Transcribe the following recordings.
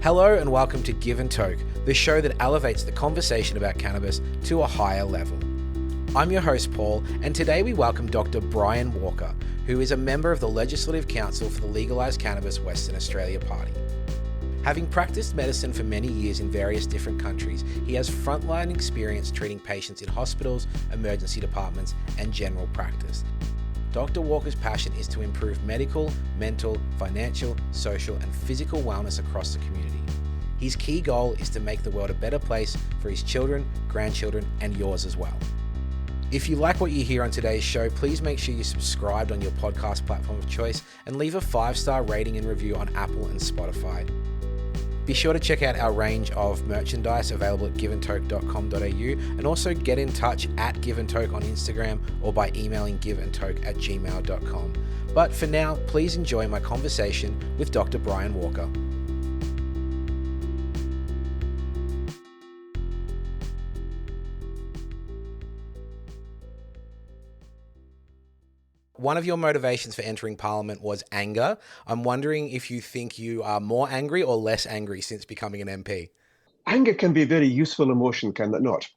Hello and welcome to Give and Toke, the show that elevates the conversation about cannabis to a higher level. I'm your host Paul, and today we welcome Dr. Brian Walker, who is a member of the Legislative Council for the Legalise Cannabis Western Australia Party. Having practiced medicine for many years in various different countries, he has frontline experience treating patients in hospitals, emergency departments, and general practice. Dr. Walker's passion is to improve medical, mental, financial, social, and physical wellness across the community. His key goal is to make the world a better place for his children, grandchildren, and yours as well. If you like what you hear on today's show, please make sure you're subscribed on your podcast platform of choice and leave a 5-star rating and review on Apple and Spotify. Be sure to check out our range of merchandise available at giveandtoke.com.au and also get in touch at giveandtoke on Instagram or by emailing giveandtoke@gmail.com. But for now, please enjoy my conversation with Dr. Brian Walker. One of your motivations for entering Parliament was anger. I'm wondering if you think you are more angry or less angry since becoming an MP. Anger can be a very useful emotion, can it not?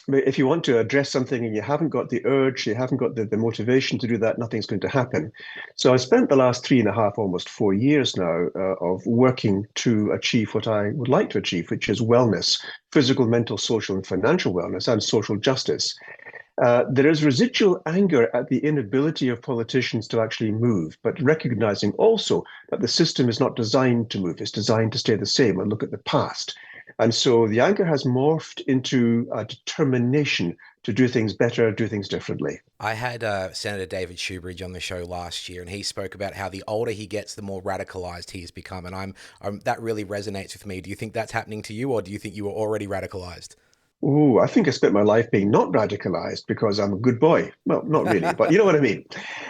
If you want to address something and you haven't got the urge, you haven't got the motivation to do that, nothing's going to happen. So I spent the last 3.5, almost 4 years now of working to achieve what I would like to achieve, which is wellness, physical, mental, social, and financial wellness, and social justice. There is residual anger at the inability of politicians to actually move, but recognizing also that the system is not designed to move, it's designed to stay the same and look at the past. And so the anger has morphed into a determination to do things better, do things differently. I had Senator David Shoebridge on the show last year, and he spoke about how the older he gets, the more radicalized he has become. And that really resonates with me. Do you think that's happening to you, or do you think you were already radicalized? Oh, I think I spent my life being not radicalized because I'm a good boy. Well, not really, but you know what I mean.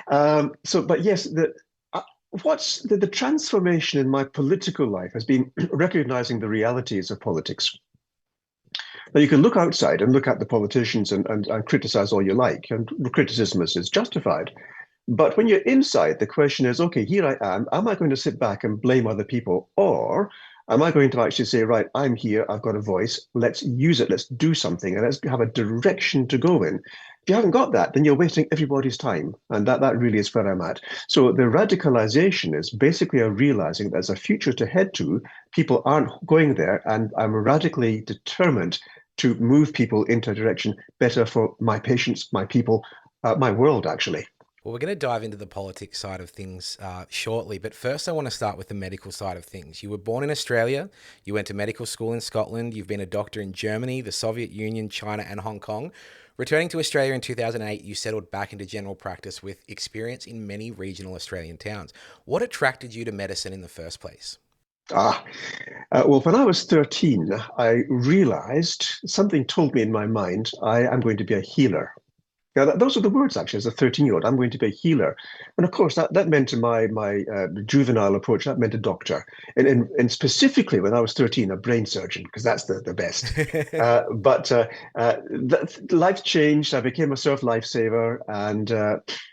But yes, the transformation in my political life has been recognizing the realities of politics. Now, you can look outside and look at the politicians and criticize all you like, and criticism is justified. But when you're inside, the question is, okay, here I am. Am I going to sit back and blame other people, or am I going to actually say, right, I'm here, I've got a voice, let's use it, let's do something, and let's have a direction to go in. If you haven't got that, then you're wasting everybody's time. And that really is where I'm at. So the radicalization is basically a realizing there's a future to head to. People aren't going there, and I'm radically determined to move people into a direction better for my patients, my people, my world, actually. Well, we're going to dive into the politics side of things shortly, but first I want to start with the medical side of things. You were born in Australia, you went to medical school in Scotland, you've been a doctor in Germany, the Soviet Union, China, and Hong Kong. Returning to Australia in 2008, you settled back into general practice with experience in many regional Australian towns. What attracted you to medicine in the first place? Well, when I was 13, I realized something told me in my mind, I am going to be a healer. Now, those are the words, actually, as a 13-year-old, I'm going to be a healer. And of course, that meant in my juvenile approach, that meant a doctor. And specifically, when I was 13, a brain surgeon, because that's the best. Life changed. I became a self-lifesaver, and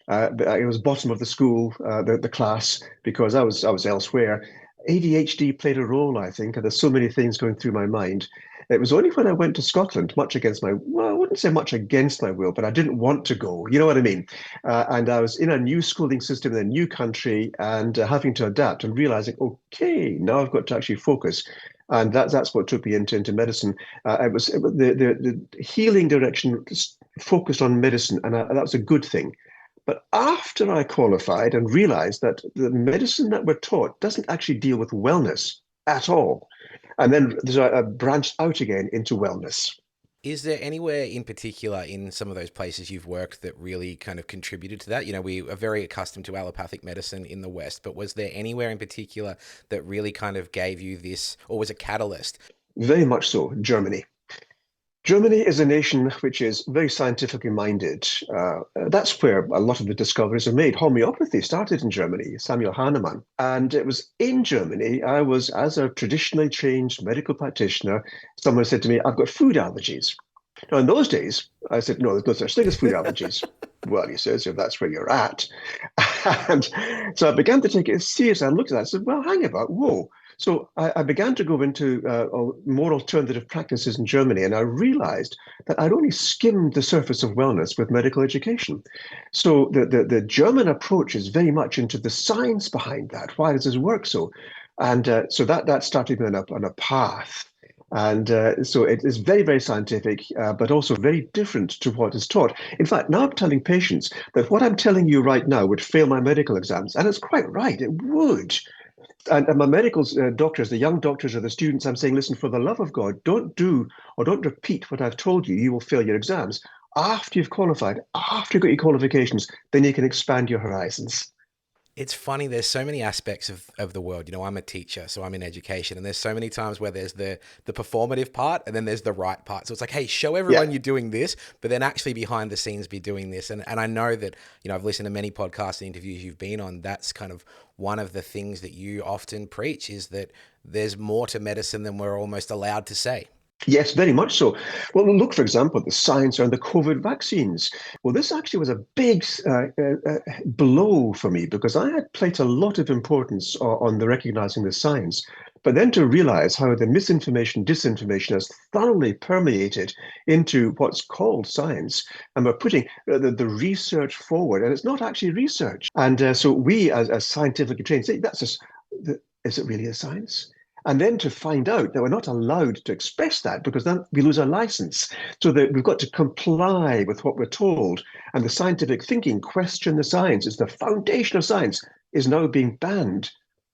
I was bottom of the school, the class, because I was elsewhere. ADHD played a role, I think, and there's so many things going through my mind. It was only when I went to Scotland, much against I wouldn't say much against my will, but I didn't want to go. You know what I mean? And I was in a new schooling system in a new country and having to adapt and realizing, okay, now I've got to actually focus. And that's what took me into medicine. The healing direction focused on medicine, and that was a good thing. But after I qualified and realized that the medicine that we're taught doesn't actually deal with wellness at all. And then I branched out again into wellness. Is there anywhere in particular in some of those places you've worked that really kind of contributed to that? You know, we are very accustomed to allopathic medicine in the West, but was there anywhere in particular that really kind of gave you this, or was a catalyst? Very much so, Germany. Germany is a nation which is very scientifically minded. That's where a lot of the discoveries are made. Homeopathy started in Germany, Samuel Hahnemann. And it was in Germany, I was, as a traditionally trained medical practitioner, someone said to me, I've got food allergies. Now, in those days, I said, no, there's no such thing as food allergies. Well, he says, if that's where you're at. And so I began to take it seriously. I looked at that and said, well, hang about, whoa. So I began to go into more alternative practices in Germany, and I realized that I'd only skimmed the surface of wellness with medical education. So the German approach is very much into the science behind that. Why does this work so? And so that started me on a path. And so it is very, very scientific, but also very different to what is taught. In fact, now I'm telling patients that what I'm telling you right now would fail my medical exams. And it's quite right, it would. And my medical doctors, the young doctors or the students, I'm saying, listen, for the love of God, don't do or don't repeat what I've told you. You will fail your exams. After you've qualified, after you've got your qualifications, then you can expand your horizons. It's funny, there's so many aspects of the world. I'm a teacher, so I'm in education, and there's so many times where there's the performative part and then there's the right part. So it's like, hey, show everyone Yeah. you're doing this, but then actually behind the scenes be doing this. And I know that, I've listened to many podcasts and interviews you've been on. That's kind of one of the things that you often preach, is that there's more to medicine than we're almost allowed to say. Yes, very much so. Well, look, for example, at the science around the COVID vaccines. Well, this actually was a big blow for me because I had placed a lot of importance on the recognizing the science, but then to realize how the misinformation, disinformation has thoroughly permeated into what's called science, and we're putting the research forward, and it's not actually research. And so we, as scientifically trained, say that's just, is it really a science? And then to find out that we're not allowed to express that because then we lose our license. So that we've got to comply with what we're told. And the scientific thinking, question the science, is the foundation of science, is now being banned.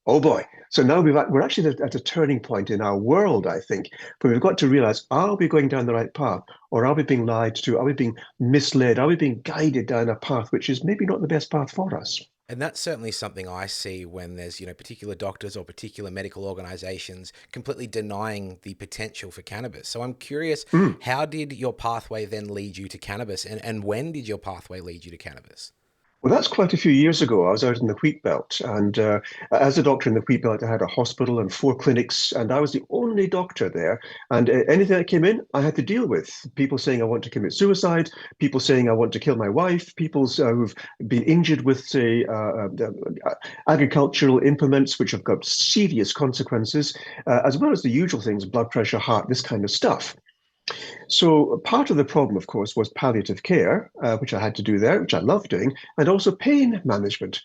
Oh boy. So now we're actually at a turning point in our world, I think, where we've got to realize, are we going down the right path? Or are we being lied to? Are we being misled? Are we being guided down a path which is maybe not the best path for us? And that's certainly something I see when there's, particular doctors or particular medical organizations completely denying the potential for cannabis. So I'm curious, Mm. how did your pathway then lead you to cannabis, and when did your pathway lead you to cannabis? Well, that's quite a few years ago. I was out in the wheat belt, and as a doctor in the wheat belt, I had a hospital and 4 clinics, and I was the only doctor there. And anything that came in, I had to deal with. People saying I want to commit suicide, people saying I want to kill my wife, people who've been injured with, say, agricultural implements, which have got serious consequences, as well as the usual things, blood pressure, heart, this kind of stuff. So part of the problem, of course, was palliative care, which I had to do there, which I love doing, and also pain management.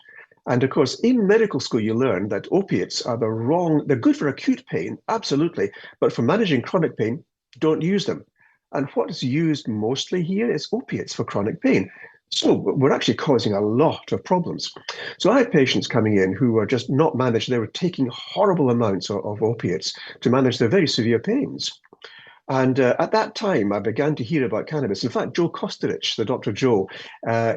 And of course, in medical school, you learn that opiates are they're good for acute pain, absolutely, but for managing chronic pain, don't use them. And what is used mostly here is opiates for chronic pain. So we're actually causing a lot of problems. So I had patients coming in who were just not managed. They were taking horrible amounts of opiates to manage their very severe pains. And at that time, I began to hear about cannabis. In fact, Joe Kostarich, the Dr. Joe, uh,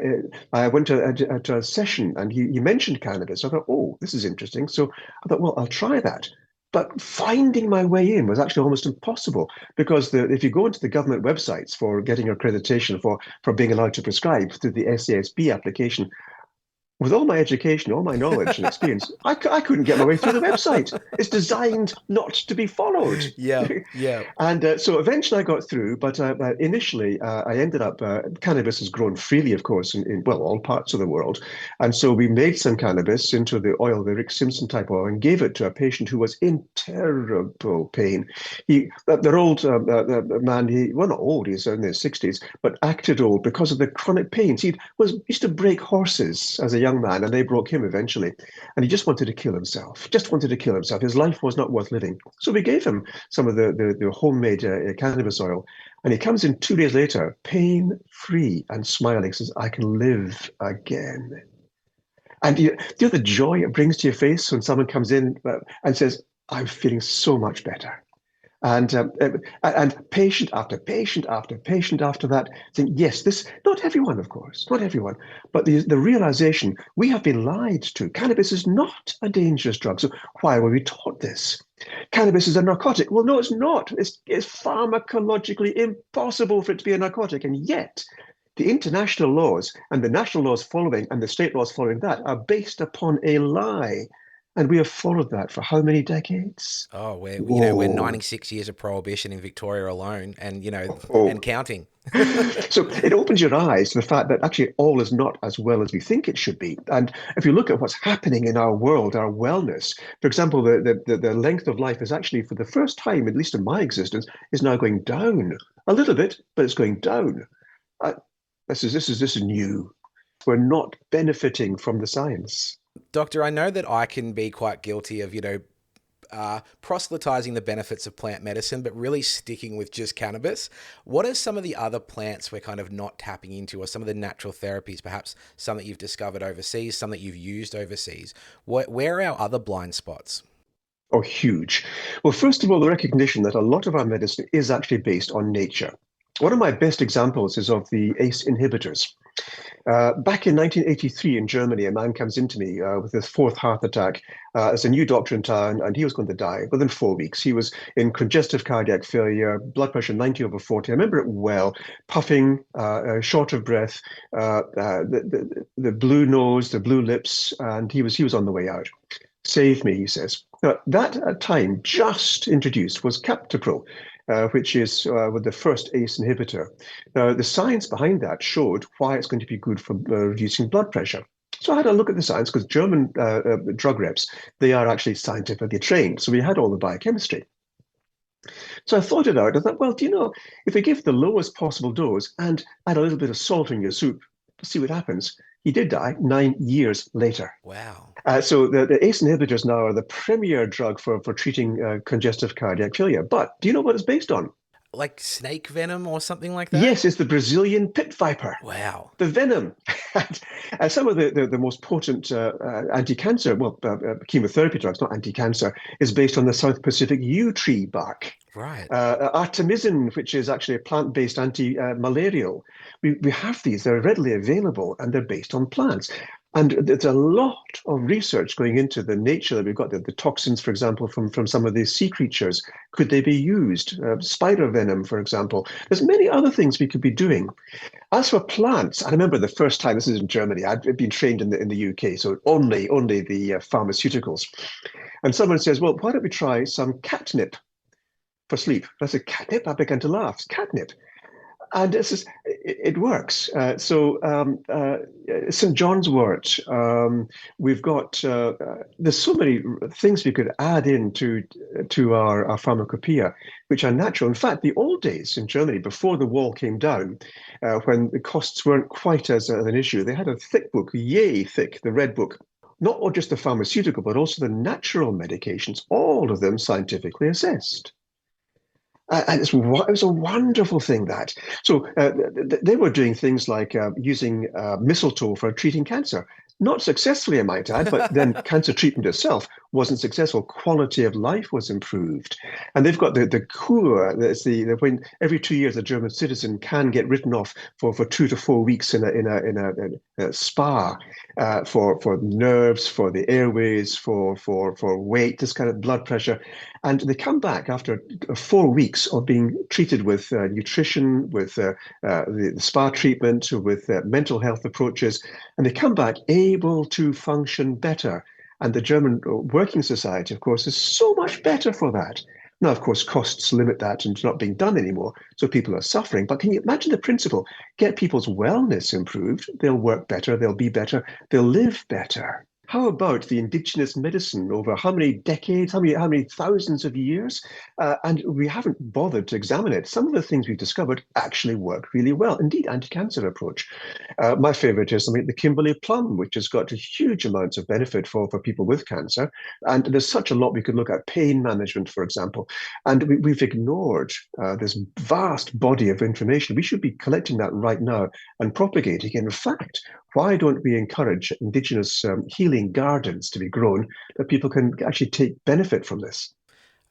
I went to a session and he mentioned cannabis. I thought, oh, this is interesting. So I thought, well, I'll try that. But finding my way in was actually almost impossible because if you go into the government websites for getting accreditation for being allowed to prescribe through the SASB application, with all my education, all my knowledge and experience, I couldn't get my way through the website. It's designed not to be followed. Yeah, yeah. And so eventually I got through, but initially I ended up, cannabis has grown freely, of course, well, all parts of the world. And so we made some cannabis into the oil, the Rick Simpson type oil, and gave it to a patient who was in terrible pain. Their old man, well, not old, he's in his 60s, but acted old because of the chronic pains. He used to break horses as a young man, and they broke him eventually. And he just wanted to kill himself, just wanted to kill himself. His life was not worth living. So we gave him some of the homemade cannabis oil. And he comes in 2 days later, pain free and smiling, says, I can live again. And the joy it brings to your face when someone comes in and says, I'm feeling so much better. And patient after patient after patient after that, think, yes, this, not everyone, of course, not everyone, but the realization we have been lied to. Cannabis is not a dangerous drug. So why were we taught this? Cannabis is a narcotic. Well, no, it's not. It's pharmacologically impossible for it to be a narcotic. And yet, the international laws and the national laws following and the state laws following that are based upon a lie. And we have followed that for how many decades? Oh, we're Whoa. 96 years of prohibition in Victoria alone, and and Oh. counting. So it opens your eyes to the fact that actually all is not as well as we think it should be. And if you look at what's happening in our world, our wellness, for example, the length of life is actually, for the first time, at least in my existence, is now going down a little bit, but it's going down. Uh, this is new. We're not benefiting from the science. Doctor, I know that I can be quite guilty of, proselytizing the benefits of plant medicine, but really sticking with just cannabis. What are some of the other plants we're kind of not tapping into, or some of the natural therapies, perhaps some that you've discovered overseas, some that you've used overseas? Where are our other blind spots? Oh, huge. Well, first of all, the recognition that a lot of our medicine is actually based on nature. One of my best examples is of the ACE inhibitors. Back in 1983 in Germany, a man comes into me with his fourth heart attack as a new doctor in town, and he was going to die within 4 weeks. He was in congestive cardiac failure, blood pressure 90 over 40. I remember it well, puffing, short of breath, the blue nose, the blue lips, and he was on the way out. Save me, he says. Now, that at time just introduced was Captopro, which is with the first ACE inhibitor. Now, the science behind that showed why it's going to be good for reducing blood pressure. So I had a look at the science because German drug reps, they are actually scientifically trained. So we had all the biochemistry. So I thought it out. I thought, well, if we give the lowest possible dose and add a little bit of salt in your soup, see what happens. He did die 9 years later. Wow. So the ACE inhibitors now are the premier drug for treating congestive cardiac failure. But do you know what it's based on? Like snake venom or something like that? Yes, it's the Brazilian pit viper, Wow. the venom. And some of the most potent anti-cancer, well, chemotherapy drugs, not anti-cancer, is based on the South Pacific yew tree bark. Right. Artemisinin, which is actually a plant-based anti-malarial. We have these, they're readily available, and they're based on plants. And there's a lot of research going into the nature that we've got, the toxins, for example, from some of these sea creatures. Could they be used? Spider venom, for example. There's many other things we could be doing. As for plants, I remember the first time, this is in Germany, I'd been trained in the UK, so only the pharmaceuticals. And someone says, well, why don't we try some catnip for sleep? And I said, catnip? I began to laugh. Catnip. And it works. St. John's wort, we've got, there's so many things we could add to our pharmacopoeia, which are natural. In fact, the old days in Germany, before the wall came down, when the costs weren't quite as an issue, they had a thick book, yay thick, the Red Book, not just the pharmaceutical, but also the natural medications, all of them scientifically assessed. And it was a wonderful thing that. So they were doing things like using mistletoe for treating cancer. Not successfully, I might add, but then cancer treatment itself wasn't successful. Quality of life was improved. And they've got the Kur, that's the when every 2 years a German citizen can get written off for 2 to 4 weeks in a spa for nerves, for the airways, for weight, this kind of blood pressure. And they come back after 4 weeks of being treated with nutrition, with the spa treatment, with mental health approaches, and they come back able to function better. And the German Working Society, of course, is so much better for that. Now, of course, costs limit that and it's not being done anymore, so people are suffering. But can you imagine the principle? Get people's wellness improved, they'll work better, they'll be better, they'll live better. How about the indigenous medicine over how many decades, how many thousands of years? And we haven't bothered to examine it. Some of the things we've discovered actually work really well. Indeed, anti-cancer approach. My favorite is the Kimberley plum, which has got huge amounts of benefit for people with cancer. And there's such a lot we could look at. Pain management, for example. And we've ignored this vast body of information. We should be collecting that right now and propagating. In fact, why don't we encourage indigenous healing gardens to be grown that people can actually take benefit from this?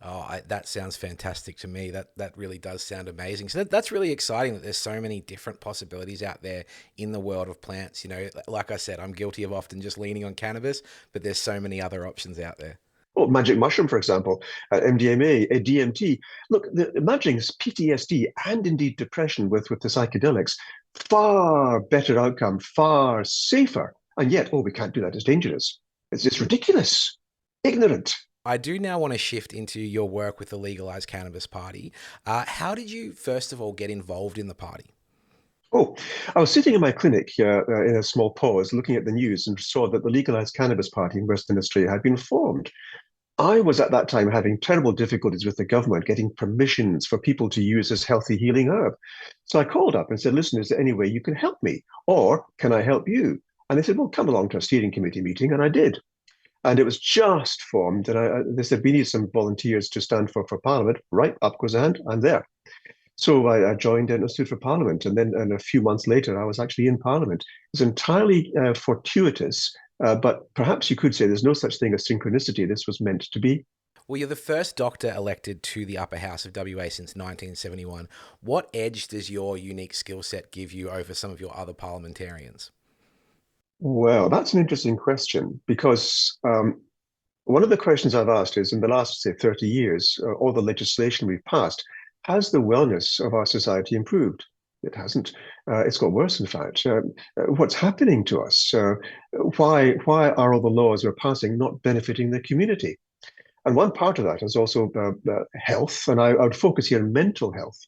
Oh, that sounds fantastic to me. That really does sound amazing. So that's really exciting that there's so many different possibilities out there in the world of plants. Like I said, I'm guilty of often just leaning on cannabis, but there's so many other options out there. Oh, magic mushroom, for example, MDMA, DMT. Look, the imaging PTSD and indeed depression with the psychedelics, far better outcome, far safer. And yet, oh, we can't do that. It's dangerous. It's ridiculous. ignorant. I do now want to shift into your work with the Legalise Cannabis Party. How did you, first of all, get involved in the party? Oh, I was sitting in my clinic in a small pause, looking at the news, and saw that the Legalised Cannabis Party in Western Australia had been formed. I was at that time having terrible difficulties with the government getting permissions for people to use this healthy healing herb. So I called up and said, listen, is there any way you can help me? Or can I help you? And they said, well, come along to a steering committee meeting. And I did. And it was just formed. And they said, we need some volunteers to stand for Parliament. Right, up goes a hand. I'm there. So I joined and stood for Parliament. And a few months later, I was actually in Parliament. It was entirely fortuitous, but perhaps you could say there's no such thing as synchronicity. This was meant to be. Well, you're the first doctor elected to the upper house of WA since 1971. What edge does your unique skill set give you over some of your other parliamentarians? Well, that's an interesting question because one of the questions I've asked is in the last, say, 30 years, all the legislation we've passed, has the wellness of our society improved? It hasn't. It's got worse, in fact. What's happening to us? Why are all the laws we're passing not benefiting the community? And one part of that is also health, and I would focus here on mental health.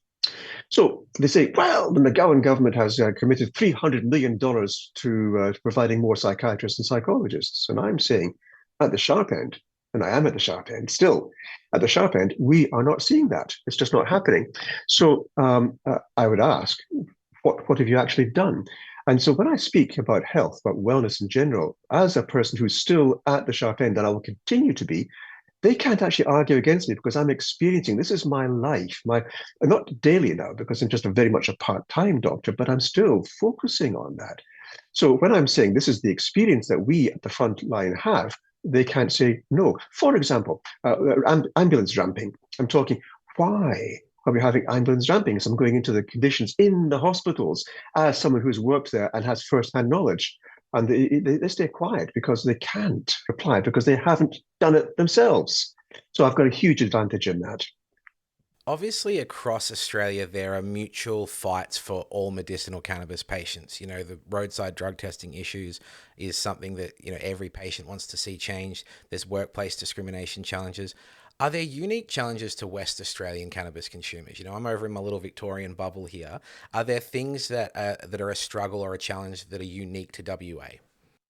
So they say, well, the McGowan government has committed $300 million to providing more psychiatrists and psychologists. And I'm saying at the sharp end, and I am at the sharp end still, at the sharp end, we are not seeing that. It's just not happening. So I would ask, what have you actually done? And so when I speak about health, about wellness in general, as a person who's still at the sharp end, and I will continue to be, they can't actually argue against me because I'm experiencing this is my life, my not daily now because I'm just a very much a part-time doctor, but I'm still focusing on that. So when I'm saying this is the experience that we at the front line have, they can't say no. For example, ambulance ramping. I'm talking why are we having ambulance ramping? So I'm going into the conditions in the hospitals as someone who's worked there and has first-hand knowledge. And they stay quiet because they can't reply because they haven't done it themselves. So I've got a huge advantage in that. Obviously, across Australia, there are mutual fights for all medicinal cannabis patients. You know, the roadside drug testing issues is something that, every patient wants to see changed. There's workplace discrimination challenges. Are there unique challenges to West Australian cannabis consumers? I'm over in my little Victorian bubble here. Are there things that are a struggle or a challenge that are unique to WA?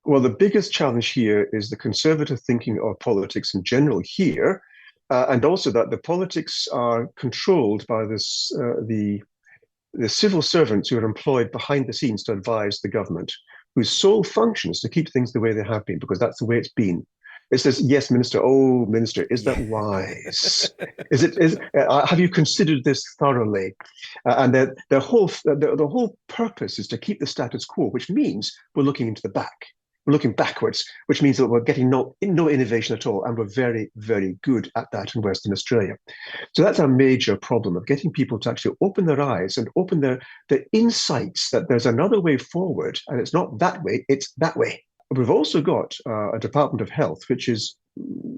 Well, the biggest challenge here is the conservative thinking of politics in general here, and also that the politics are controlled by the civil servants who are employed behind the scenes to advise the government, whose sole function is to keep things the way they have been, because that's the way it's been. It says, yes, minister. Oh, minister, is that Yeah. wise? Have you considered this thoroughly? And the whole purpose is to keep the status quo, which means we're looking into the back. We're looking backwards, which means that we're getting no innovation at all. And we're very, very good at that in Western Australia. So that's a major problem of getting people to actually open their eyes and open their insights that there's another way forward. And it's not that way, it's that way. We've also got a Department of Health, which is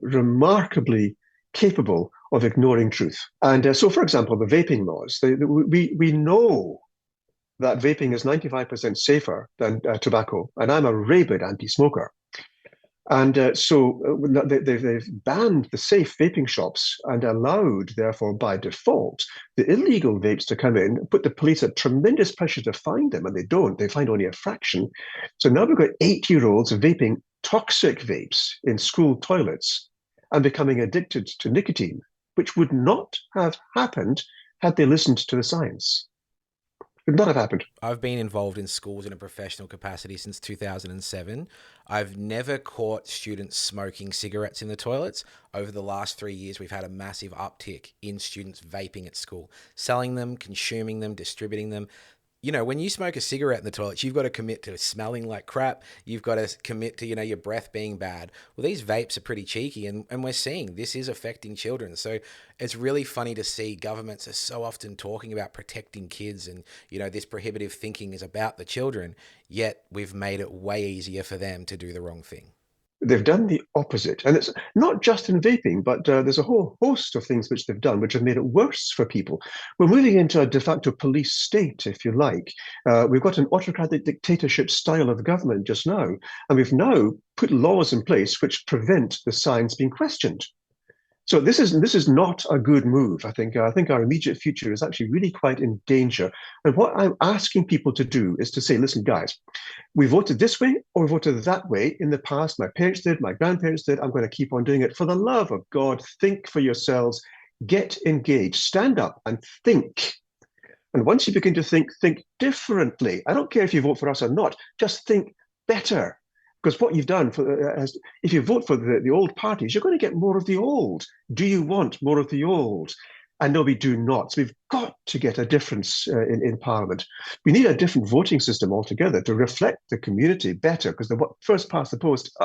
remarkably capable of ignoring truth. And so, for example, the vaping laws, we know that vaping is 95% safer than tobacco. And I'm a rabid anti-smoker. And so they've banned the safe vaping shops and allowed, therefore, by default, the illegal vapes to come in, put the police at tremendous pressure to find them, and they don't. They find only a fraction. So now we've got 8-year-olds vaping toxic vapes in school toilets and becoming addicted to nicotine, which would not have happened had they listened to the science. Would not have happened. I've been involved in schools in a professional capacity since 2007. I've never caught students smoking cigarettes in the toilets. Over the last 3 years, we've had a massive uptick in students vaping at school, selling them, consuming them, distributing them. When you smoke a cigarette in the toilets, you've got to commit to smelling like crap. You've got to commit to, your breath being bad. Well, these vapes are pretty cheeky, and we're seeing this is affecting children. So it's really funny to see governments are so often talking about protecting kids and, this prohibitive thinking is about the children, yet we've made it way easier for them to do the wrong thing. They've done the opposite. And it's not just in vaping, but there's a whole host of things which they've done which have made it worse for people. We're moving into a de facto police state, if you like. We've got an autocratic dictatorship style of government just now. And we've now put laws in place which prevent the science being questioned. So this is not a good move. I think our immediate future is actually really quite in danger. And what I'm asking people to do is to say, listen, guys, we voted this way or we voted that way in the past. My parents did, my grandparents did. I'm going to keep on doing it. For the love of God, think for yourselves, get engaged, stand up and think. And once you begin to think differently. I don't care if you vote for us or not, just think better. Because what you've done, if you vote for the old parties, you're going to get more of the old. Do you want more of the old? And no, we do not. So we've got to get a difference in Parliament. We need a different voting system altogether to reflect the community better, because the first past the post,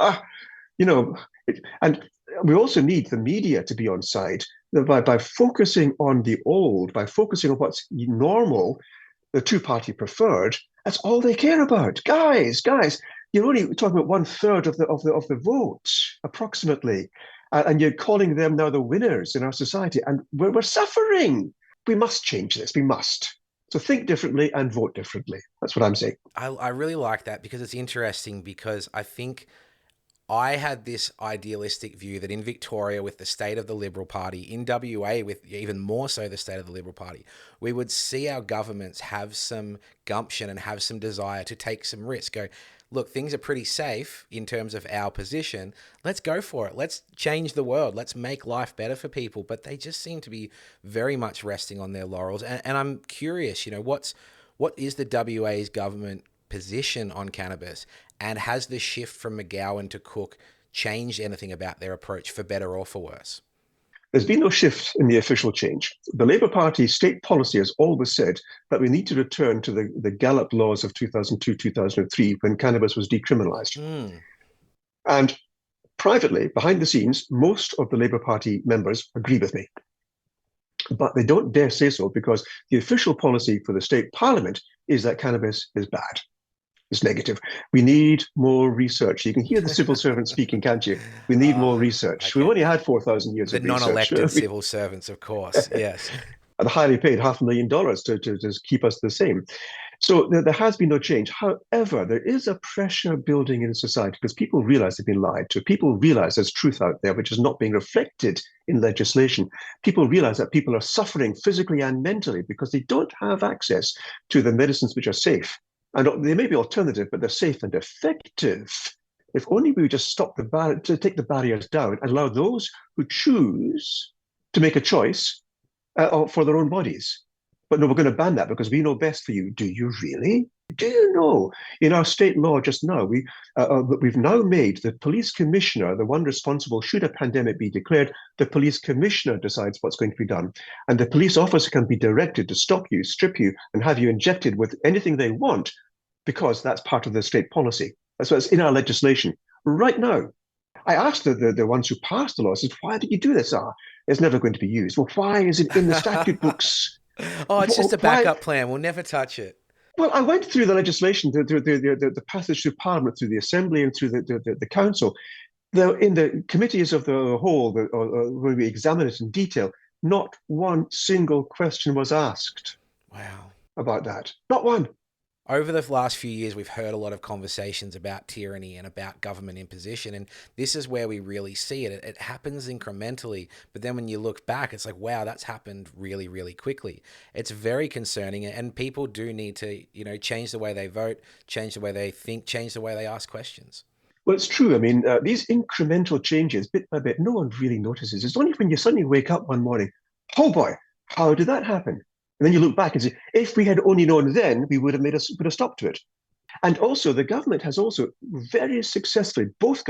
and we also need the media to be on side by focusing on the old, by focusing on what's normal, the two-party preferred. That's all they care about. Guys, you're only talking about 1/3 of the vote, approximately, and you're calling them now the winners in our society, and we're suffering. We must change this. We must. So think differently and vote differently. That's what I'm saying. I really like that because it's interesting, because I think I had this idealistic view that in Victoria, with the state of the Liberal Party, in WA, with even more so the state of the Liberal Party, we would see our governments have some gumption and have some desire to take some risk. Go, look, things are pretty safe in terms of our position. Let's go for it. Let's change the world. Let's make life better for people. But they just seem to be very much resting on their laurels. And I'm curious, what is the WA's government position on cannabis? And has the shift from McGowan to Cook changed anything about their approach, for better or for worse? There's been no shift in the official change. The Labour Party state policy has always said that we need to return to the Gallup laws of 2002, 2003, when cannabis was decriminalised. And privately, behind the scenes, most of the Labour Party members agree with me. But they don't dare say so, because the official policy for the state parliament is that cannabis is bad. It's negative. We need more research. You can hear the civil servants speaking, can't you? We need more research. Okay. We've only had 4,000 years of research. The non-elected civil servants, of course, yes. And highly paid $500,000 to keep us the same. So there has been no change. However, there is a pressure building in society because people realize they've been lied to. People realize there's truth out there which is not being reflected in legislation. People realize that people are suffering physically and mentally because they don't have access to the medicines which are safe. And they may be alternative, but they're safe and effective. If only we would just stop to take the barriers down and allow those who choose to make a choice for their own bodies. But no, we're going to ban that because we know best for you. Do you really? Do you know? In our state law just now, we've now made the police commissioner the one responsible should a pandemic be declared. The police commissioner decides what's going to be done. And the police officer can be directed to stop you, strip you, and have you injected with anything they want, because that's part of the state policy. That's what's in our legislation right now. I asked the ones who passed the law, I said, why did you do this? It's never going to be used. Well, why is it in the statute books? Oh, it's just a backup plan. We'll never touch it. Well, I went through the legislation, through the passage through Parliament, through the Assembly, and through the Council. In the committees of the whole, where we examine it in detail, not one single question was asked. Wow. About that. Not one. Over the last few years, we've heard a lot of conversations about tyranny and about government imposition, and this is where we really see it. It happens incrementally, but then when you look back, it's like, wow, that's happened really, really quickly. It's very concerning, and people do need to, change the way they vote, change the way they think, change the way they ask questions. Well, it's true. I mean, these incremental changes, bit by bit, no one really notices. It's only when you suddenly wake up one morning, oh boy, how did that happen? And then you look back and say, if we had only known then, we would have put a stop to it. And also, the government has also very successfully, both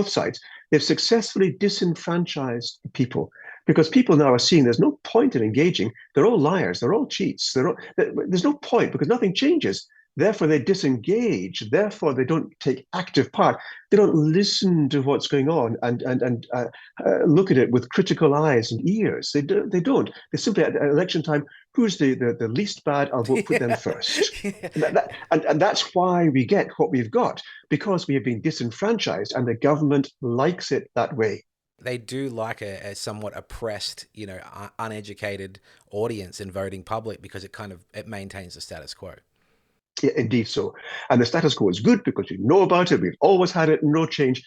sides, they've successfully disenfranchised people, because people now are seeing there's no point in engaging. They're all liars. They're all cheats. There's no point because nothing changes. Therefore, they disengage. Therefore, they don't take active part. They don't listen to what's going on and look at it with critical eyes and ears. They do, they don't. They simply at election time, who's the least bad? I'll vote for them Yeah. first. Yeah. And that's why we get what we've got, because we have been disenfranchised and the government likes it that way. They do like a somewhat oppressed, uneducated audience and voting public because it maintains the status quo. Yeah, indeed so. And the status quo is good because you know about it. We've always had it, no change.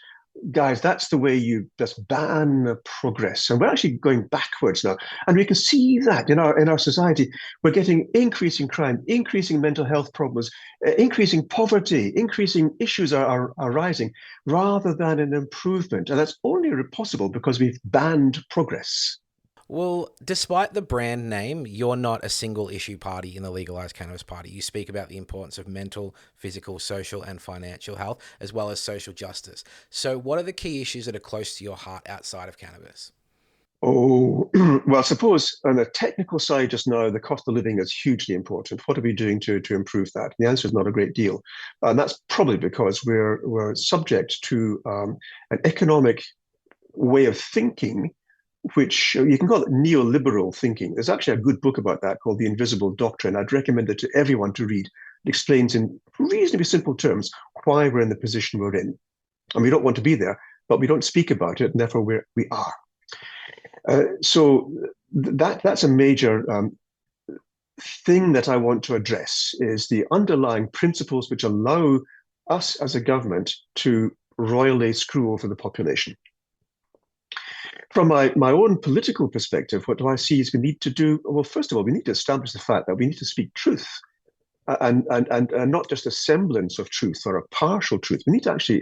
Guys, that's the way you just ban progress. And we're actually going backwards now. And we can see that in our society. We're getting increasing crime, increasing mental health problems, increasing poverty, increasing issues are rising rather than an improvement. And that's only possible because we've banned progress. Well, despite the brand name, you're not a single issue party in the Legalise Cannabis Party. You speak about the importance of mental, physical, social, and financial health, as well as social justice. So, what are the key issues that are close to your heart outside of cannabis? Oh, well, I suppose on the technical side just now, the cost of living is hugely important. What are we doing to improve that? The answer is not a great deal. And that's probably because we're subject to an economic way of thinking, which you can call it neoliberal thinking. There's actually a good book about that called The Invisible Doctrine. I'd recommend it to everyone to read. It explains in reasonably simple terms why we're in the position we're in. And we don't want to be there, but we don't speak about it, and therefore we are. So that's a major thing that I want to address is the underlying principles which allow us as a government to royally screw over the population. From my own political perspective, what do I see is we need to do? Well, first of all, we need to establish the fact that we need to speak truth and not just a semblance of truth or a partial truth. We need to actually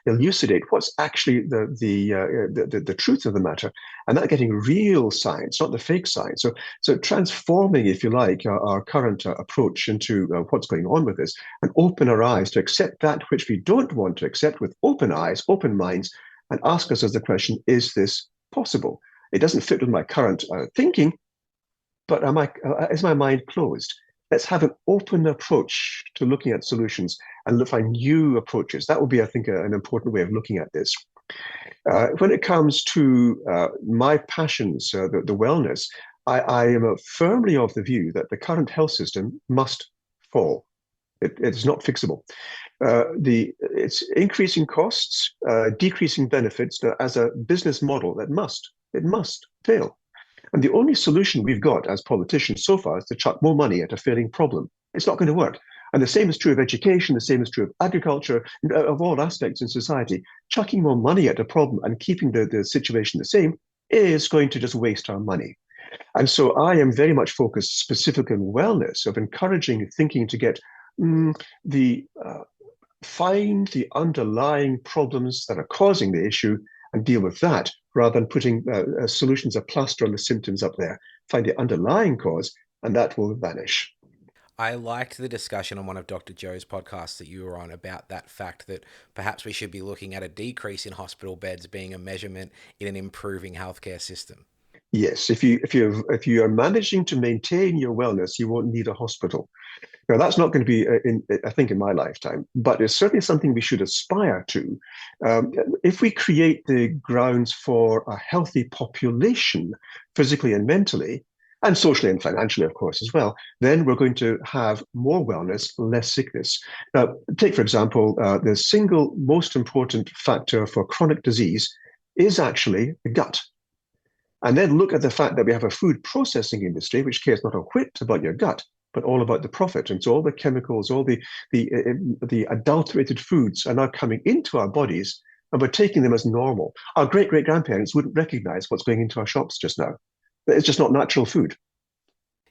elucidate what's actually the truth of the matter, and that getting real science, not the fake science. So transforming, if you like, our current approach into what's going on with this, and open our eyes to accept that which we don't want to accept with open eyes, open minds, and ask ourselves the question: is this possible? It doesn't fit with my current thinking, but is my mind closed? Let's have an open approach to looking at solutions and find new approaches. That would be, I think, an important way of looking at this. When it comes to my passions, the wellness, I am firmly of the view that the current health system must fall. It's not fixable. It's increasing costs, decreasing benefits as a business model that must fail. And the only solution we've got as politicians so far is to chuck more money at a failing problem. It's not going to work. And the same is true of education, the same is true of agriculture, of all aspects in society. Chucking more money at a problem and keeping the situation the same is going to just waste our money. And so I am very much focused specifically on wellness, of encouraging thinking to get the find the underlying problems that are causing the issue and deal with that, rather than putting solutions, a plaster on the symptoms up there. Find the underlying cause, and that will vanish. I liked the discussion on one of Dr. Joe's podcasts that you were on about that fact that perhaps we should be looking at a decrease in hospital beds being a measurement in an improving healthcare system. Yes, if you are managing to maintain your wellness, you won't need a hospital. Now, that's not going to be, I think, in my lifetime, but it's certainly something we should aspire to. If we create the grounds for a healthy population, physically and mentally, and socially and financially, of course, as well, then we're going to have more wellness, less sickness. Now, take, for example, the single most important factor for chronic disease is actually the gut. And then look at the fact that we have a food processing industry which cares not a whit about your gut, but all about the profit. And so all the chemicals, all the adulterated foods are now coming into our bodies, and we're taking them as normal. Our great grandparents wouldn't recognize what's going into our shops just now. It's just not natural food.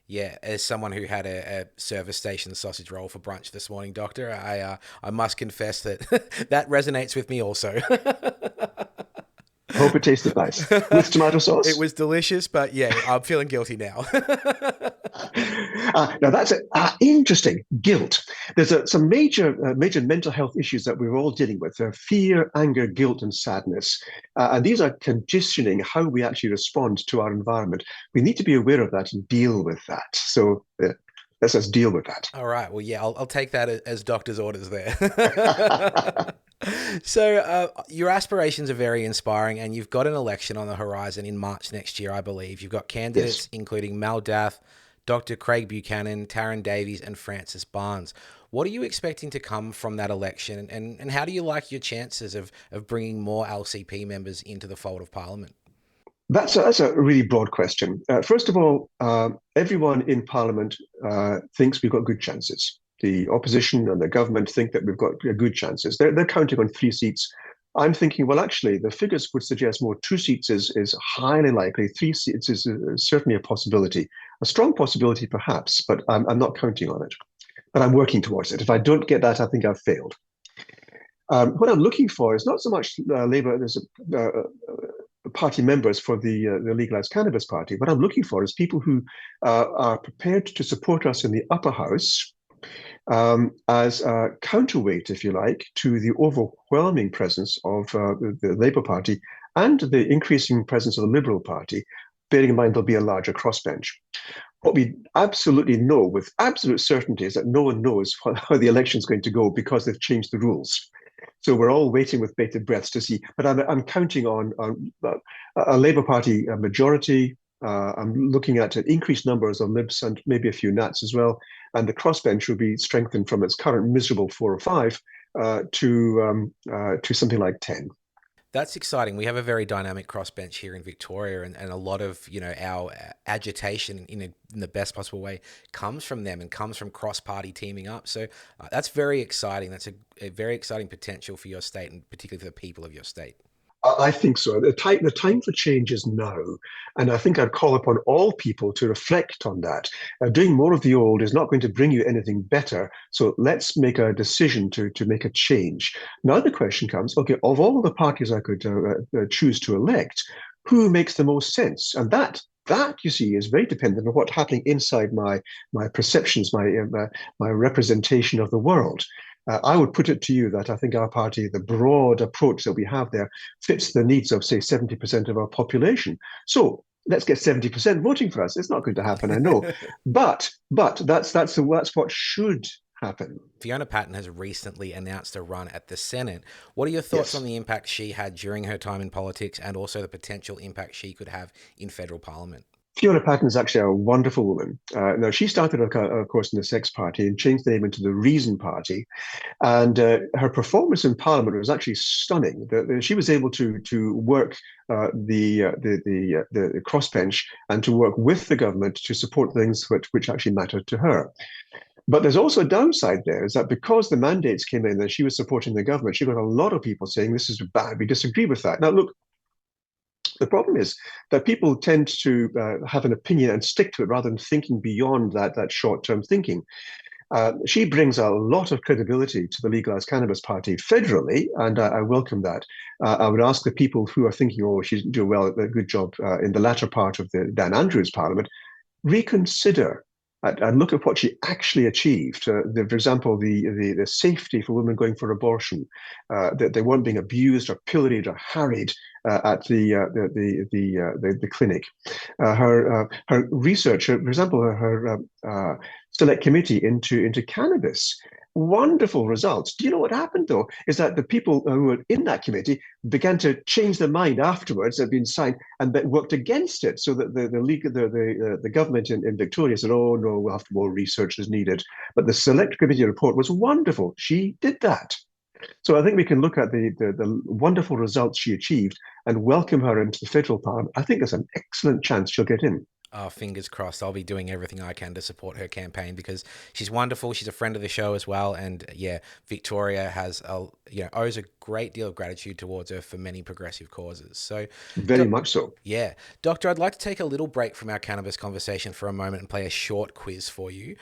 Yeah, as someone who had a service station sausage roll for brunch this morning, Doctor, I must confess that that resonates with me also. I hope it tasted nice with tomato It sauce. was delicious, but yeah, I'm feeling guilty now. Now that's interesting. Guilt. There's some major mental health issues that we're all dealing with: fear, anger, guilt, and sadness. And these are conditioning how we actually respond to our environment. We need to be aware of that and deal with that. So Let's just deal with that. All right. Well, yeah, I'll take that as doctor's orders there. So your aspirations are very inspiring, and you've got an election on the horizon in March next year, I believe. You've got candidates Yes. including Mal Dath, Dr. Craig Buchanan, Taryn Davies, and Francis Barnes. What are you expecting to come from that election, and how do you like your chances of bringing more LCP members into the fold of Parliament? That's a really broad question. First of all, everyone in Parliament thinks we've got good chances. The opposition and the government think that we've got good chances. They're counting on 3 seats. I'm thinking, well, actually, the figures would suggest more 2 seats is highly likely. 3 seats is certainly a possibility, a strong possibility perhaps, but I'm not counting on it. But I'm working towards it. If I don't get that, I think I've failed. What I'm looking for is not so much Labour. There's party members for the Legalise Cannabis Party. What I'm looking for is people who are prepared to support us in the upper house as a counterweight, if you like, to the overwhelming presence of the Labour Party and the increasing presence of the Liberal Party, bearing in mind there'll be a larger crossbench. What we absolutely know with absolute certainty is that no one knows how the election is going to go because they've changed the rules. So we're all waiting with bated breaths to see. But I'm counting on a Labour Party majority. I'm looking at increased numbers of Libs and maybe a few Nats as well. And the crossbench will be strengthened from its current miserable 4 or 5 to something like 10. That's exciting. We have a very dynamic crossbench here in Victoria, and a lot of our agitation in the best possible way comes from them and comes from cross-party teaming up. So that's very exciting. That's a very exciting potential for your state, and particularly for the people of your state. I think so. The time for change is now. And I think I'd call upon all people to reflect on that. Doing more of the old is not going to bring you anything better. So let's make a decision to make a change. Now the question comes, okay, of all the parties I could choose to elect, who makes the most sense? And that you see is very dependent on what's happening inside my perceptions, my representation of the world. I would put it to you that I think our party, the broad approach that we have there, fits the needs of, say, 70% of our population. So let's get 70% voting for us. It's not going to happen, I know, but that's what should happen. Fiona Patten has recently announced a run at the Senate. What are your thoughts on the impact she had during her time in politics, and also the potential impact she could have in federal Parliament? Fiona Patten is actually a wonderful woman. Now, she started, of course, in the Sex Party and changed the name into the Reason Party. And her performance in Parliament was actually stunning. She was able to work the crossbench and to work with the government to support things which actually mattered to her. But there's also a downside there, is that because the mandates came in and she was supporting the government, she got a lot of people saying this is bad, we disagree with that. Now, look, the problem is that people tend to have an opinion and stick to it rather than thinking beyond that short-term thinking. She brings a lot of credibility to the Legalise Cannabis Party federally, and I welcome that. I would ask the people who are thinking, oh, she's doing well, a good job in the latter part of the Dan Andrews Parliament, reconsider and look at what she actually achieved. For example, the safety for women going for abortion, that they weren't being abused or pilloried or harried at the clinic. Her research, for example, her select committee into cannabis. Wonderful results. Do you know what happened though? Is that the people who were in that committee began to change their mind afterwards, had been signed, and that worked against it. So that the government in Victoria said, "Oh no, we'll have more research is needed." But the select committee report was wonderful. She did that. So I think we can look at the wonderful results she achieved and welcome her into the federal parliament. I think there's an excellent chance she'll get in. Oh, fingers crossed. I'll be doing everything I can to support her campaign because she's wonderful. She's a friend of the show as well. And yeah, Victoria owes a great deal of gratitude towards her for many progressive causes. So very much so. Yeah. Doctor, I'd like to take a little break from our cannabis conversation for a moment and play a short quiz for you.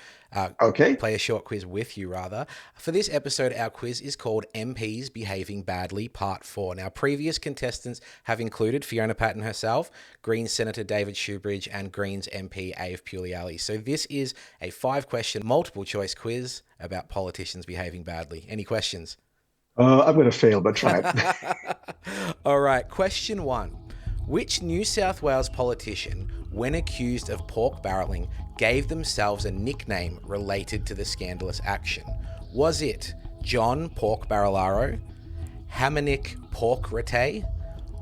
Okay. Play a short quiz with you, rather. For this episode, our quiz is called MPs Behaving Badly, Part 4. Now, previous contestants have included Fiona Patten herself, Greens Senator David Shoebridge, and Greens MP Ave Pugliali. So this is a 5-question multiple-choice quiz about politicians behaving badly. Any questions? I'm going to fail, but try it. All right. Question 1. Which New South Wales politician when accused of pork barreling, gave themselves a nickname related to the scandalous action? Was it John Pork Barrelaro, Hamonic Pork Rete,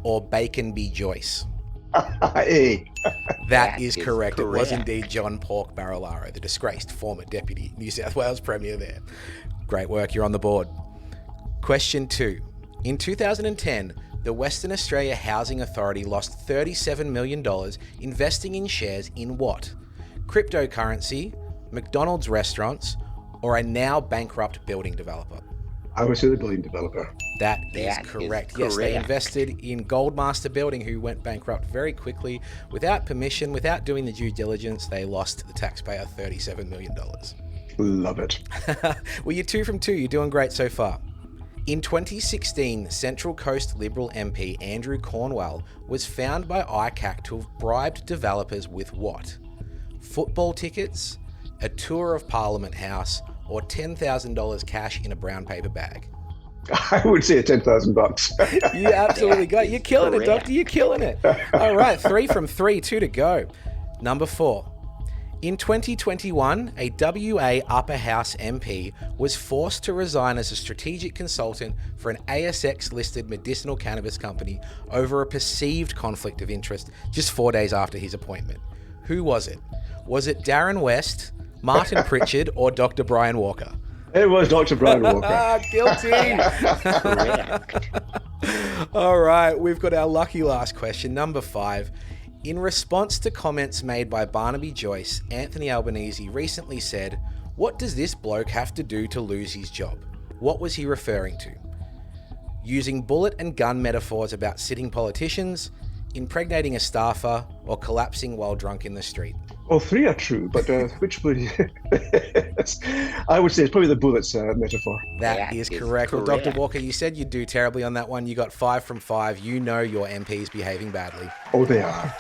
or Bacon B. Joyce? Hey. That is correct. It was indeed John Pork Barrelaro, the disgraced former Deputy New South Wales Premier there. Great work, you're on the board. Question 2. In 2010, the Western Australia Housing Authority lost $37 million investing in shares in what? Cryptocurrency, McDonald's restaurants, or a now bankrupt building developer? I was a building developer. That is correct. Yes, they invested in Goldmaster Building, who went bankrupt very quickly. Without permission, without doing the due diligence, they lost the taxpayer $37 million. Love it. Well, you're 2 from 2. You're doing great so far. In 2016, Central Coast Liberal MP Andrew Cornwell was found by ICAC to have bribed developers with what? Football tickets, a tour of Parliament House, or $10,000 cash in a brown paper bag? I would say $10,000. You absolutely got it. You're killing it, Doctor. You're killing it. All right, 3 from 3, 2 to go. Number 4. In 2021, a WA Upper House MP was forced to resign as a strategic consultant for an ASX-listed medicinal cannabis company over a perceived conflict of interest just 4 days after his appointment. Who was it? Was it Darren West, Martin Pritchard, or Dr. Brian Walker? It was Dr. Brian Walker. Guilty. All right, we've got our lucky last question, number 5. In response to comments made by Barnaby Joyce, Anthony Albanese recently said, "What does this bloke have to do to lose his job?" What was he referring to? Using bullet and gun metaphors about sitting politicians, impregnating a staffer, or collapsing while drunk in the street? All 3 are true, but which would I would say it's probably the bullets metaphor. That is correct. Well, Dr. Walker, you said you'd do terribly on that one. You got 5 from 5. You know your MP's behaving badly. Oh, they are.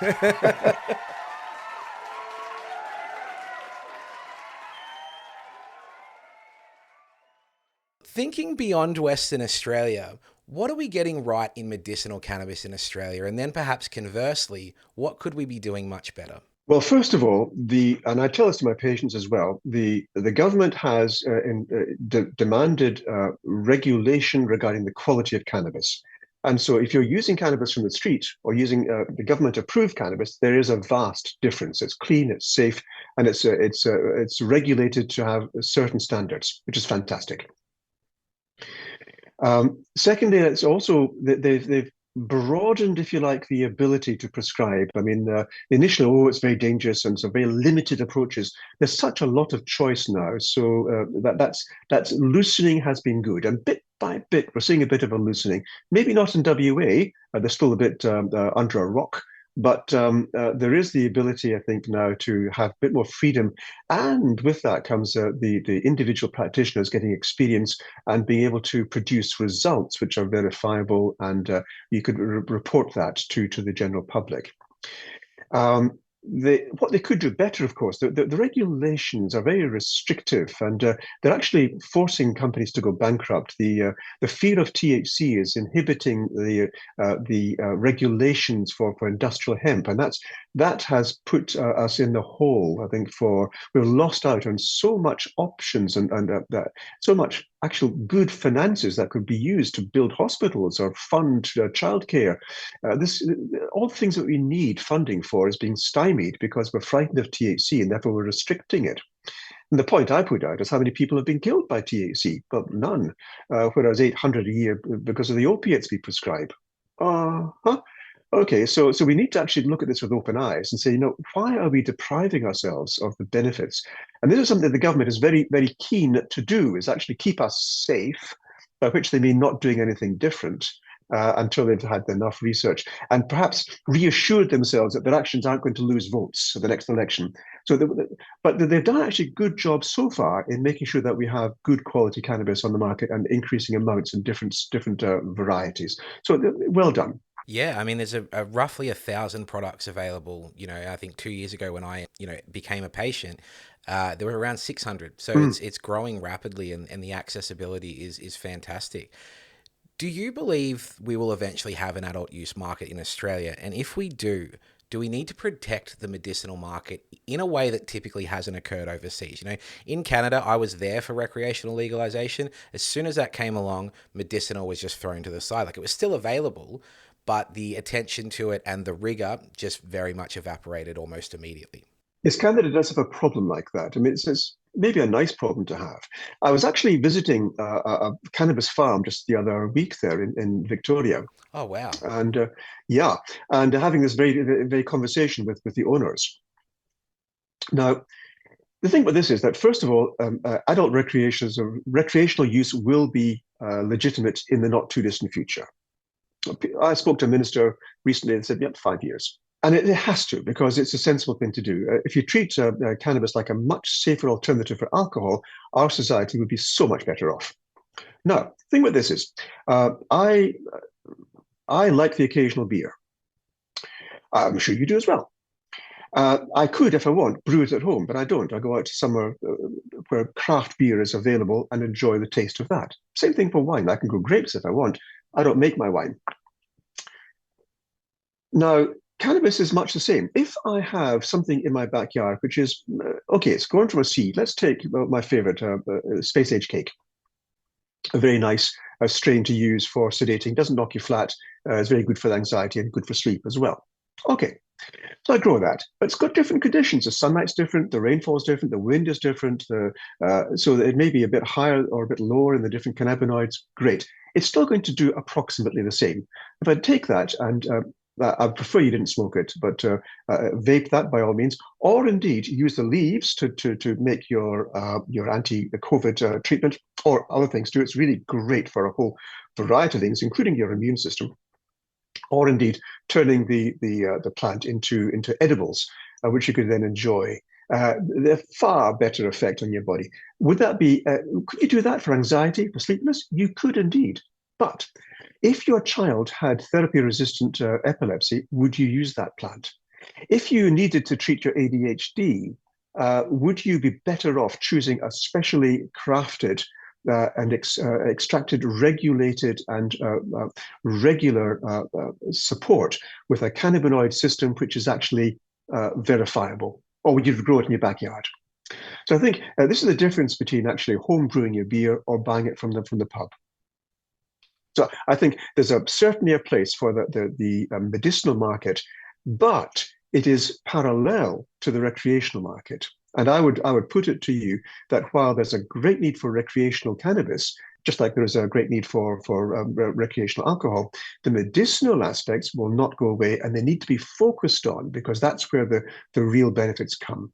Thinking beyond Western Australia, what are we getting right in medicinal cannabis in Australia? And then perhaps conversely, what could we be doing much better? Well, first of all, and I tell this to my patients as well, the government has demanded regulation regarding the quality of cannabis. And so if you're using cannabis from the street or using the government-approved cannabis, there is a vast difference. It's clean, it's safe, and it's regulated to have certain standards, which is fantastic. Secondly, it's also they've broadened, if you like, the ability to prescribe. I mean, initially, it's very dangerous and so very limited approaches. There's such a lot of choice now, so that's loosening has been good, and bit by bit we're seeing a bit of a loosening. Maybe not in WA, they're still a bit under a rock. But there is the ability, I think, now to have a bit more freedom. And with that comes the individual practitioners getting experience and being able to produce results which are verifiable, and you could report that to the general public. What they could do better, of course, the regulations are very restrictive, and they're actually forcing companies to go bankrupt. The fear of THC is inhibiting the regulations for industrial hemp, and that has put us in the hole. I think we've lost out on so much options and so much actual good finances that could be used to build hospitals or fund childcare. All the things that we need funding for is being stymied because we're frightened of THC and therefore we're restricting it. And the point I put out is how many people have been killed by THC? Well, none, whereas 800 a year because of the opiates we prescribe. Okay, so we need to actually look at this with open eyes and say, why are we depriving ourselves of the benefits? And this is something the government is very, very keen to do, is actually keep us safe, by which they mean not doing anything different until they've had enough research, and perhaps reassured themselves that their actions aren't going to lose votes at the next election. But they've done actually a good job so far in making sure that we have good quality cannabis on the market and increasing amounts in different varieties. So well done. Yeah, I mean, there's a roughly 1,000 products available. I think 2 years ago when I, became a patient, there were around 600. So it's growing rapidly, and the accessibility is fantastic. Do you believe we will eventually have an adult use market in Australia? And if we do do we need to protect the medicinal market in a way that typically hasn't occurred overseas? You know, in Canada, I was there for recreational legalization. As soon as that came along, medicinal was just thrown to the side. Like, it was still available, but the attention to it and the rigor just very much evaporated almost immediately. Yes, Canada does have a problem like that. I mean, it's maybe a nice problem to have. I was actually visiting a cannabis farm just the other week there in Victoria, Oh, wow. and yeah, and having this very conversation with the owners. Now, the thing about this is that first of all, adult recreational use will be legitimate in the not too distant future. I spoke to a minister recently and said, "Yep, 5 years." And it has to, because it's a sensible thing to do. If you treat cannabis like a much safer alternative for alcohol, our society would be so much better off. Now, the thing with this is, I like the occasional beer. I'm sure you do as well. I could, if I want, brew it at home, but I don't. I go out to somewhere where craft beer is available and enjoy the taste of that. Same thing for wine. I can grow grapes if I want. I don't make my wine. Now, cannabis is much the same. If I have something in my backyard, which is, okay, it's grown from a seed. Let's take my favorite, space age cake. A very nice strain to use for sedating. Doesn't knock you flat. It's very good for anxiety and good for sleep as well. Okay, so I grow that, but it's got different conditions. The sunlight's different, the rainfall's different, the wind is different, so it may be a bit higher or a bit lower in the different cannabinoids. Great. It's still going to do approximately the same. If I take that and I prefer you didn't smoke it, but vape that by all means, or indeed use the leaves to make your anti-COVID treatment or other things too. It's really great for a whole variety of things, including your immune system, or indeed turning the plant into edibles, which you could then enjoy. They're far better effect on your body. Would that be? Could you do that for anxiety, for sleepiness? You could indeed, but if your child had therapy-resistant epilepsy, would you use that plant? If you needed to treat your ADHD, would you be better off choosing a specially crafted and extracted, regulated, and regular support with a cannabinoid system which is actually verifiable? Or would you grow it in your backyard? So I think this is the difference between actually home brewing your beer or buying it from the pub. So I think there's certainly a place for the medicinal market, but it is parallel to the recreational market. And I would put it to you that while there's a great need for recreational cannabis, just like there is a great need for recreational alcohol, the medicinal aspects will not go away, and they need to be focused on, because that's where the real benefits come.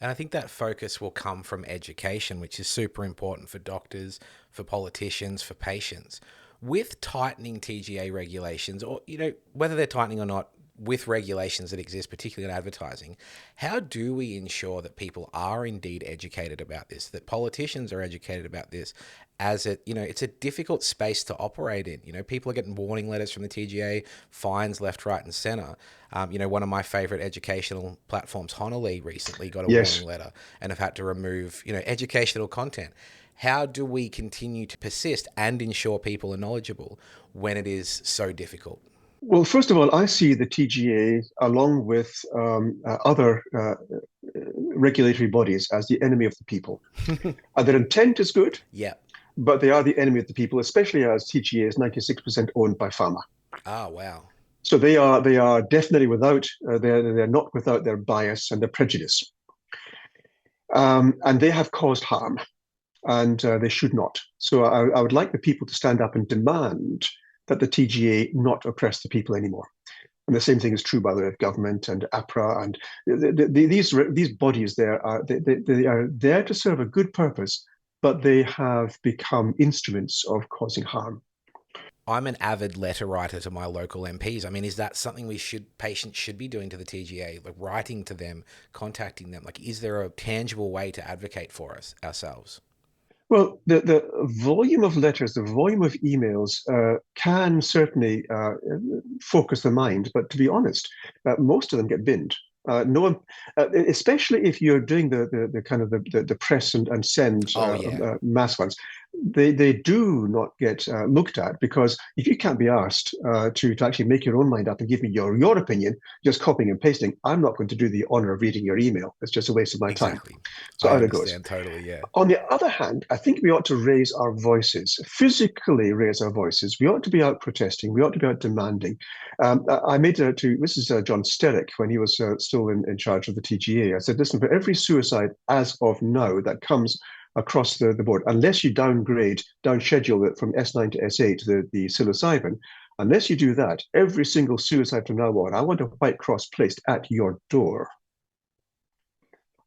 And I think that focus will come from education, which is super important for doctors, for politicians, for patients. With tightening TGA regulations, or, you know, whether they're tightening or not, with regulations that exist, particularly in advertising, how do we ensure that people are indeed educated about this, that politicians are educated about this, as it's a difficult space to operate in. You know, people are getting warning letters from the TGA, fines left, right, and center. One of my favorite educational platforms, Honolulu, recently got a Yes. warning letter and have had to remove, educational content. How do we continue to persist and ensure people are knowledgeable when it is so difficult? Well, first of all, I see the TGA along with other regulatory bodies as the enemy of the people. Their intent is good, Yeah. but they are the enemy of the people, especially as TGA is 96% owned by pharma. Oh, wow. So they are definitely without they're not without their bias and their prejudice, and they have caused harm, and they should not. So I would like the people to stand up and demand that the TGA not oppress the people anymore. And the same thing is true, by the way, of government and APRA, and these bodies. They are there to serve a good purpose, but they have become instruments of causing harm. I'm an avid letter writer to my local MPs. I mean, is that something patients should be doing to the TGA, like writing to them, contacting them? Like, is there a tangible way to advocate for us ourselves? Well, the volume of letters, the volume of emails can certainly focus the mind, but to be honest, most of them get binned. No one, especially if you're doing the kind of the press and send Oh yeah, mass ones, they do not get looked at, because if you can't be asked to actually make your own mind up and give me your opinion, just copying and pasting, I'm not going to do the honor of reading your email. It's just a waste of my time. exactly. So I out it goes. understand totally. Yeah. On the other hand, I think we ought to raise our voices, physically raise our voices. We ought to be out protesting. We ought to be out demanding. I made this is John Sterick when he was still in charge of the TGA. I said, listen, for every suicide as of now that comes across the board, unless you downschedule it from S9 to S8, the psilocybin, unless you do that, every single suicide from now on, I want a white cross placed at your door.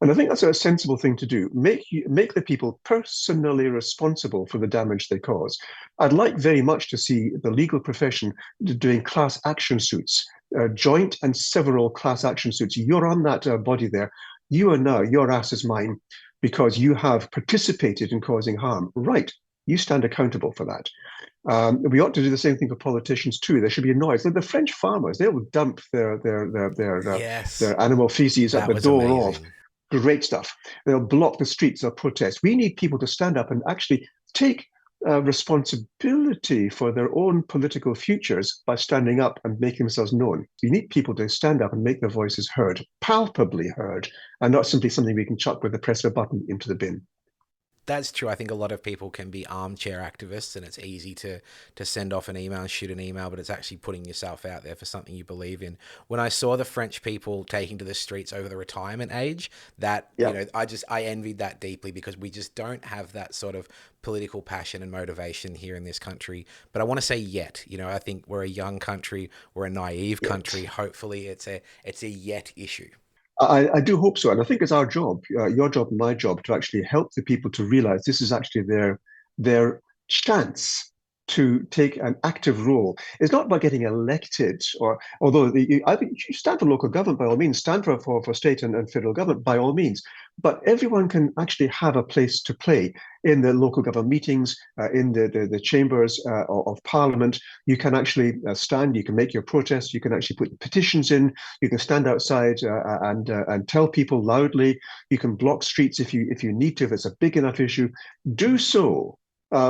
And I think that's a sensible thing to do. Make the people personally responsible for the damage they cause. I'd like very much to see the legal profession doing class action suits, joint and several class action suits. You're on that body there. You are now, your ass is mine because you have participated in causing harm. Right. You stand accountable for that. We ought to do the same thing for politicians too. There should be a noise. Like the French farmers, they will dump Yes, their animal feces at that the was door of. amazing. Great stuff. They'll block the streets of protest. We need people to stand up and actually take responsibility for their own political futures by standing up and making themselves known. We need people to stand up and make their voices heard, palpably heard, and not simply something we can chuck with the press of a button into the bin. That's true. I think a lot of people can be armchair activists, and it's easy to send off an email and shoot an email, but it's actually putting yourself out there for something you believe in. When I saw the French people taking to the streets over the retirement age, that, Yeah. I envied that deeply, because we just don't have that sort of political passion and motivation here in this country. But I want to say yet, I think we're a young country, we're a naive Yet. country. Hopefully it's a yet issue. I do hope so. And I think it's our job, your job and my job, to actually help the people to realize this is actually their chance to take an active role. It's not about getting elected, or although I think you stand for local government by all means, stand for state and federal government by all means, but everyone can actually have a place to play in the local government meetings, in the chambers of parliament. You can actually stand, you can make your protest, you can actually put petitions in, you can stand outside and tell people loudly, you can block streets if you need to, if it's a big enough issue. Do so.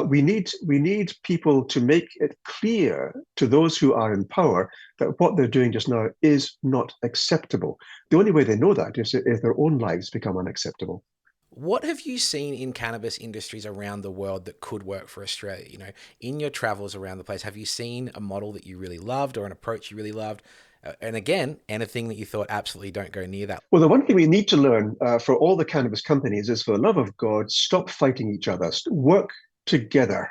We need people to make it clear to those who are in power that what they're doing just now is not acceptable. The only way they know that is if their own lives become unacceptable. What have you seen in cannabis industries around the world that could work for Australia? In your travels around the place, have you seen a model that you really loved or an approach you really loved? And again, anything that you thought absolutely don't go near that? Well, the one thing we need to learn for all the cannabis companies is, for the love of God, stop fighting each other. Work together.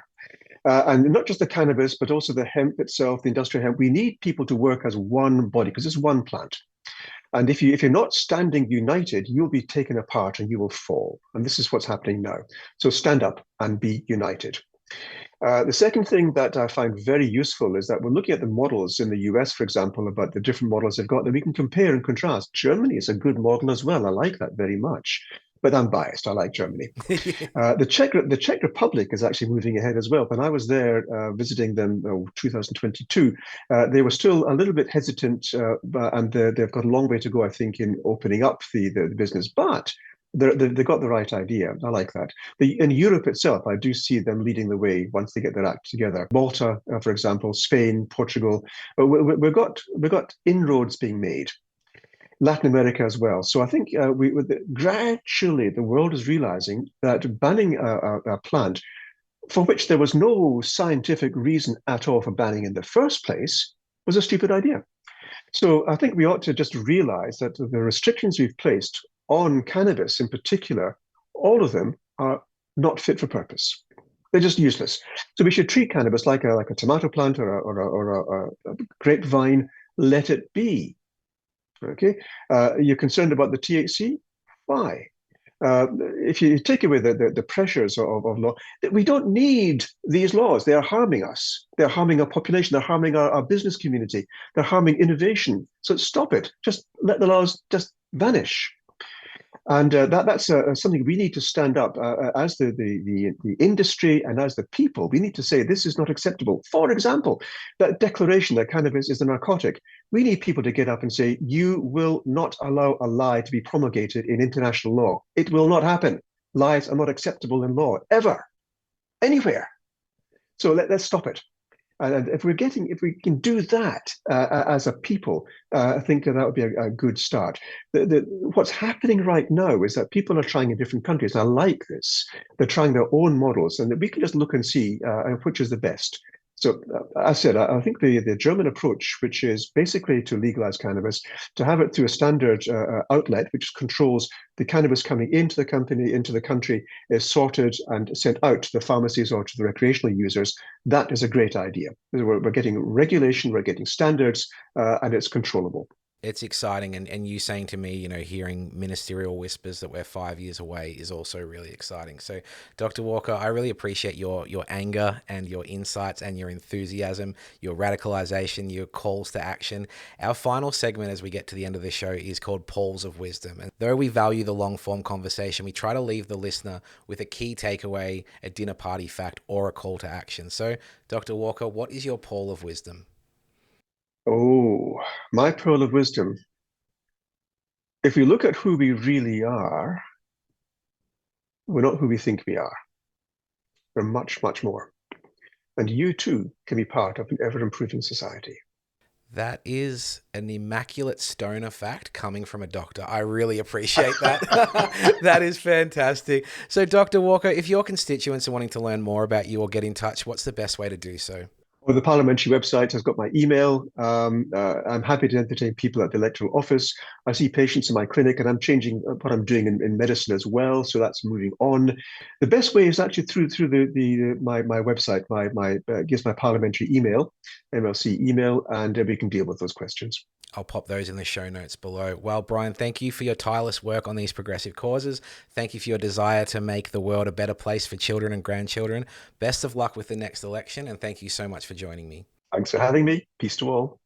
And not just the cannabis, but also the hemp itself, the industrial hemp. We need people to work as one body, because it's one plant. And if you're not standing united, you'll be taken apart and you will fall. And this is what's happening now. So stand up and be united. The second thing that I find very useful is that we're looking at the models in the US, for example, about the different models they've got that we can compare and contrast. Germany is a good model as well. I like that very much. But I'm biased. I like Germany. The Czech Republic is actually moving ahead as well. When I was there visiting them, 2022, they were still a little bit hesitant, and they've got a long way to go, I think, in opening up the business. But they've got the right idea. I like that. In Europe itself, I do see them leading the way once they get their act together. Malta, for example, Spain, Portugal. We've got inroads being made. Latin America as well. So I think gradually the world is realizing that banning a plant for which there was no scientific reason at all for banning in the first place was a stupid idea. So I think we ought to just realize that the restrictions we've placed on cannabis in particular, all of them are not fit for purpose. They're just useless. So we should treat cannabis like a tomato plant or a grapevine. Let it be. Okay, you're concerned about the THC? Why? If you take away the pressures of law, we don't need these laws. They are harming us. They're harming our population. They're harming our business community. They're harming innovation. So stop it. Just let the laws just vanish. And that's something we need to stand up as the industry and as the people. We need to say this is not acceptable. For example, that declaration that cannabis is a narcotic. We need people to get up and say, you will not allow a lie to be promulgated in international law. It will not happen. Lies are not acceptable in law, ever, anywhere. So let's stop it. And if we can do that as a people, I think that would be a good start. What's happening right now is that people are trying in different countries. And I like this. They're trying their own models, and we can just look and see which is the best. So, as I said, I think the German approach, which is basically to legalize cannabis, to have it through a standard outlet, which controls the cannabis coming into the country, is sorted and sent out to the pharmacies or to the recreational users. That is a great idea. We're getting regulation, we're getting standards, and it's controllable. It's exciting, and you saying to me, hearing ministerial whispers that we're 5 years away is also really exciting. So, Dr. Walker, I really appreciate your anger and your insights and your enthusiasm, your radicalization, your calls to action. Our final segment as we get to the end of the show is called Pools of Wisdom. And though we value the long-form conversation, we try to leave the listener with a key takeaway, a dinner party fact, or a call to action. So, Dr. Walker, what is your pool of wisdom? Oh, my pearl of wisdom. If we look at who we really are, we're not who we think we are. We're much, much more. And you too can be part of an ever-improving society. That is an immaculate stoner fact coming from a doctor. I really appreciate that. That is fantastic. So, Dr. Walker, if your constituents are wanting to learn more about you or get in touch, what's the best way to do so? Well, the parliamentary website has got my email. I'm happy to entertain people at the electoral office. I see patients in my clinic, and I'm changing what I'm doing in medicine as well. So that's moving on. The best way is actually through my website. My gives my parliamentary email, MLC email, and we can deal with those questions. I'll pop those in the show notes below. Well, Brian, thank you for your tireless work on these progressive causes. Thank you for your desire to make the world a better place for children and grandchildren. Best of luck with the next election, and thank you so much for joining me. Thanks for having me. Peace to all.